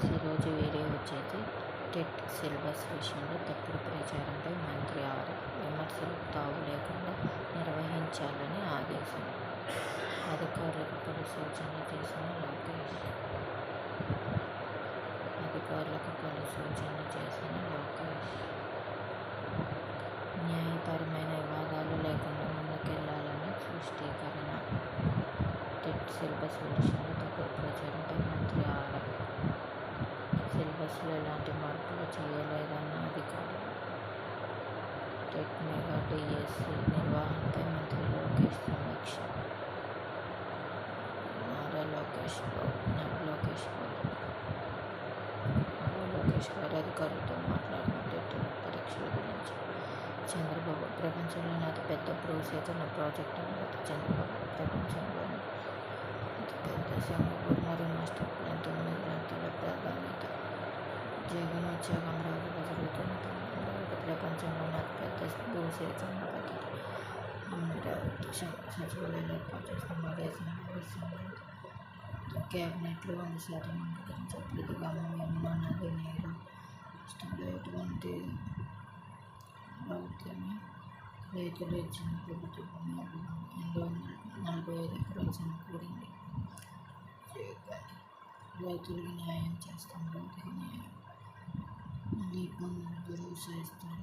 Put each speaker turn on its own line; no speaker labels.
ఈరోజు వీడియో వచ్చేసి TET syllabus విషయంలో తప్పుడు ప్రచారంపై మంత్రి విమర్శలకు తావు లేకుండా నిర్వహించాలని ఆదేశం. అధికారులకు పలు సూచనలు చేసిన లోకేష్. న్యాయపరమైన వివాదాలు లేకుండా ముందుకెళ్లాలని స్పష్టీకరణ. టెట్ సిలబస్ విషయంలో తప్పుడు ప్రచారంపై మంత్రి సిలబస్లో ఎలాంటి మార్పులు చేయలేదన్న అధికారులు. టెట్ మెగా డిఎస్సి నిర్వహణపై మంత్రి లోకేష్ సమీక్ష. లోకేష్ గారు అధికారులతో మాట్లాడిన టెట్ పరీక్షల గురించి. చంద్రబాబు ప్రపంచంలోని అతిపెద్ద భూసేకరణ ప్రాజెక్టు అమరావతి. చంద్రబాబు ప్రపంచంలోని అతిపెద్ద సింగపూర్ మరియు మాస్టర్ ప్లాన్ 9 ప్రాంతాల ప్రాధాన్యత. జగన్ వచ్చాక అమరావతిలో జరుగుతున్న అమరావతి ప్రపంచంలోని అతిపెద్ద భూసేకరణ పద్ధతి. అమరావతి సచివాలయాలు ఏర్పాటు చేసిన మగేసిన కేబినెట్లో 100% అంగీకరించారు. ప్రతిగామ యమునా నది నీరు రాష్ట్రంలో ఎటువంటి ప్రభుత్వమే రైతులు ఇచ్చిన ప్రభుత్వ భూమి 845 ఎకరాలు సమకూరింది. రైతులకు న్యాయం చేస్తాం, రైతుకు న్యాయం. మళ్ళీ పన్నులు ప్రోత్సహిస్తాం.